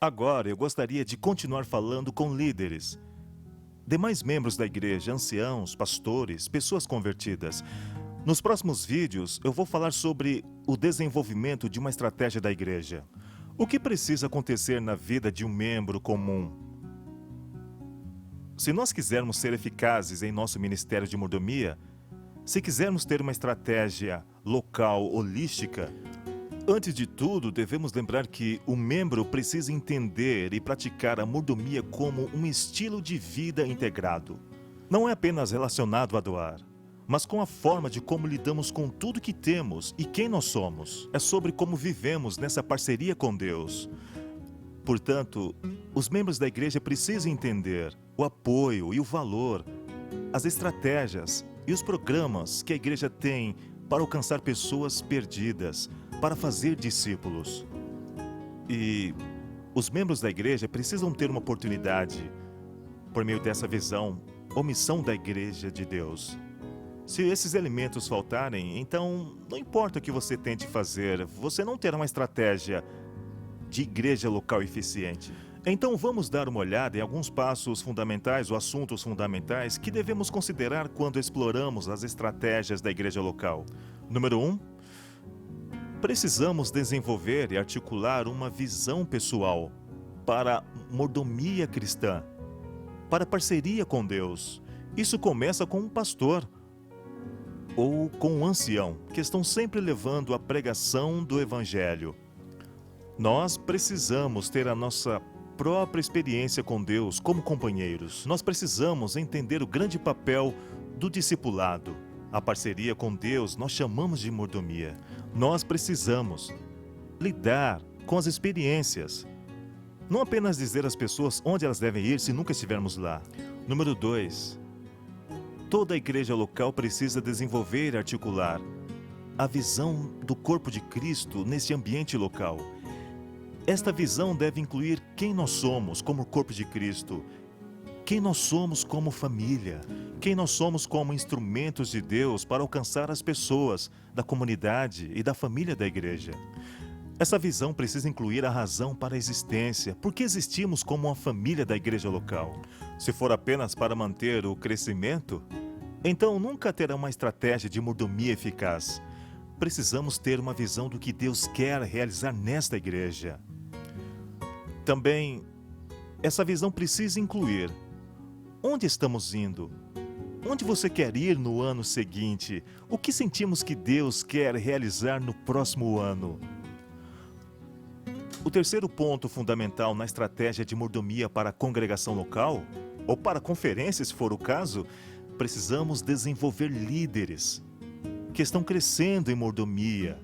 Agora eu gostaria de continuar falando com líderes, demais membros da igreja, anciãos, pastores, pessoas convertidas. Nos próximos vídeos, eu vou falar sobre o desenvolvimento de uma estratégia da igreja. O que precisa acontecer na vida de um membro comum? Se nós quisermos ser eficazes em nosso ministério de mordomia, se quisermos ter uma estratégia local holística, antes de tudo, devemos lembrar que o membro precisa entender e praticar a mordomia como um estilo de vida integrado. Não é apenas relacionado a doar, mas com a forma de como lidamos com tudo que temos e quem nós somos. É sobre como vivemos nessa parceria com Deus. Portanto, os membros da igreja precisam entender o apoio e o valor, as estratégias e os programas que a igreja tem para alcançar pessoas perdidas, para fazer discípulos. E os membros da igreja precisam ter uma oportunidade, por meio dessa visão ou missão da igreja de Deus. Se esses elementos faltarem, então não importa o que você tente fazer, você não terá uma estratégia de igreja local eficiente. Então vamos dar uma olhada em alguns passos fundamentais ou assuntos fundamentais que devemos considerar quando exploramos as estratégias da igreja local. Número 1. Precisamos desenvolver e articular uma visão pessoal para mordomia cristã, para parceria com Deus. Isso começa com um pastor ou com um ancião, que estão sempre levando a pregação do Evangelho. Nós precisamos ter a nossa própria experiência com Deus como companheiros. Nós precisamos entender o grande papel do discipulado. A parceria com Deus nós chamamos de mordomia. Nós precisamos lidar com as experiências. Não apenas dizer às pessoas onde elas devem ir se nunca estivermos lá. Número 2. Toda a igreja local precisa desenvolver e articular a visão do corpo de Cristo nesse ambiente local. Esta visão deve incluir quem nós somos como corpo de Cristo, quem nós somos como família, quem nós somos como instrumentos de Deus para alcançar as pessoas da comunidade e da família da igreja. Essa visão precisa incluir a razão para a existência, porque existimos como uma família da igreja local. Se for apenas para manter o crescimento, então nunca terá uma estratégia de mordomia eficaz. Precisamos ter uma visão do que Deus quer realizar nesta igreja. Também, essa visão precisa incluir onde estamos indo, onde você quer ir no ano seguinte, o que sentimos que Deus quer realizar no próximo ano. O terceiro ponto fundamental na estratégia de mordomia para a congregação local, ou para a conferência, se for o caso, precisamos desenvolver líderes que estão crescendo em mordomia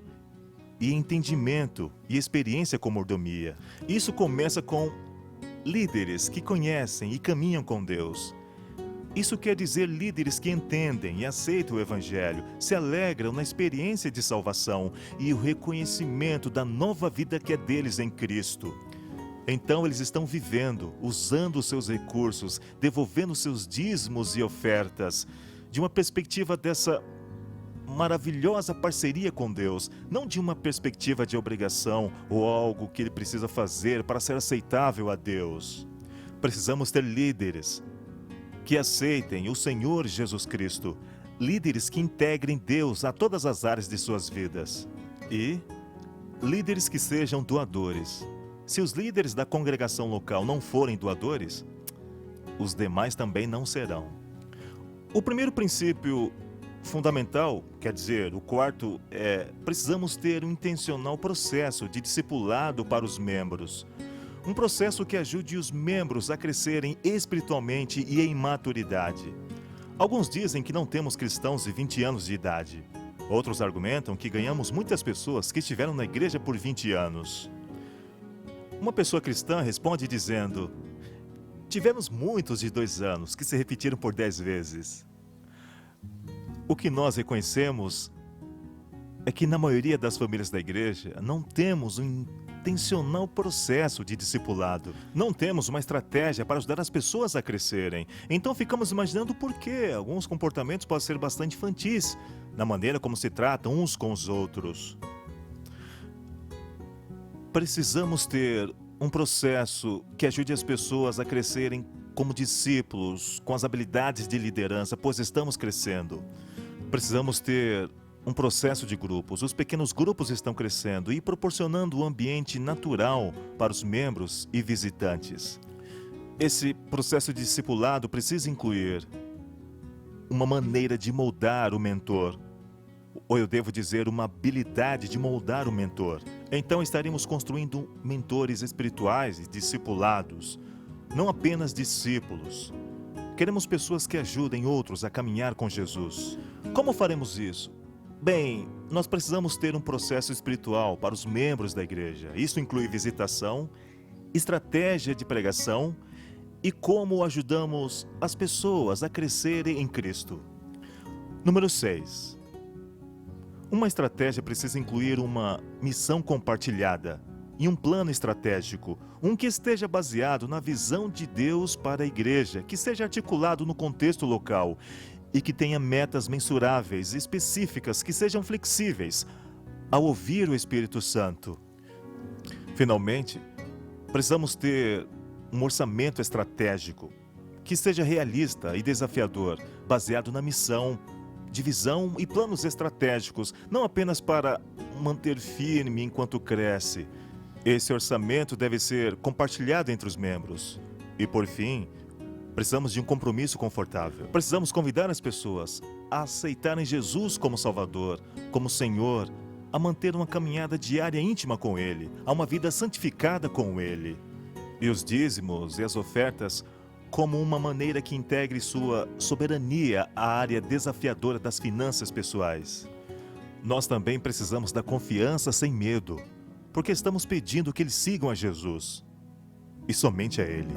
e entendimento e experiência com mordomia. Isso começa com líderes que conhecem e caminham com Deus. Isso quer dizer líderes que entendem e aceitam o Evangelho, se alegram na experiência de salvação e o reconhecimento da nova vida que é deles em Cristo. Então eles estão vivendo, usando os seus recursos, devolvendo seus dízimos e ofertas, de uma perspectiva dessa maravilhosa parceria com Deus, não de uma perspectiva de obrigação ou algo que ele precisa fazer para ser aceitável a Deus. Precisamos ter líderes que aceitem o Senhor Jesus Cristo, líderes que integrem Deus a todas as áreas de suas vidas e líderes que sejam doadores. Se os líderes da congregação local não forem doadores, os demais também não serão. O primeiro princípio fundamental, quer dizer, o quarto precisamos ter um intencional processo de discipulado para os membros. Um processo que ajude os membros a crescerem espiritualmente e em maturidade. Alguns dizem que não temos cristãos de 20 anos de idade. Outros argumentam que ganhamos muitas pessoas que estiveram na igreja por 20 anos. Uma pessoa cristã responde dizendo: tivemos muitos de 2 anos que se repetiram por 10 vezes. O que nós reconhecemos é que na maioria das famílias da igreja não temos um intencional processo de discipulado. Não temos uma estratégia para ajudar as pessoas a crescerem. Então ficamos imaginando por que alguns comportamentos podem ser bastante infantis na maneira como se tratam uns com os outros. Precisamos ter um processo que ajude as pessoas a crescerem como discípulos, com as habilidades de liderança, pois estamos crescendo. Precisamos ter um processo de grupos. Os pequenos grupos estão crescendo e proporcionando um ambiente natural para os membros e visitantes. Esse processo de discipulado precisa incluir uma maneira de moldar o mentor, ou eu devo dizer, uma habilidade de moldar o mentor. Então estaremos construindo mentores espirituais e discipulados, não apenas discípulos. Queremos pessoas que ajudem outros a caminhar com Jesus. Como faremos isso? Bem, nós precisamos ter um processo espiritual para os membros da igreja. Isso inclui visitação, estratégia de pregação e como ajudamos as pessoas a crescerem em Cristo. Número 6. Uma estratégia precisa incluir uma missão compartilhada e um plano estratégico, um que esteja baseado na visão de Deus para a igreja, que seja articulado no contexto local e que tenha metas mensuráveis e específicas que sejam flexíveis ao ouvir o Espírito Santo. Finalmente, precisamos ter um orçamento estratégico que seja realista e desafiador, baseado na missão, divisão e planos estratégicos, não apenas para manter firme enquanto cresce. Esse orçamento deve ser compartilhado entre os membros. E por fim, precisamos de um compromisso confortável. Precisamos convidar as pessoas a aceitarem Jesus como Salvador, como Senhor, a manter uma caminhada diária íntima com Ele, a uma vida santificada com Ele. E os dízimos e as ofertas como uma maneira que integre sua soberania à área desafiadora das finanças pessoais. Nós também precisamos da confiança sem medo, porque estamos pedindo que eles sigam a Jesus, e somente a Ele.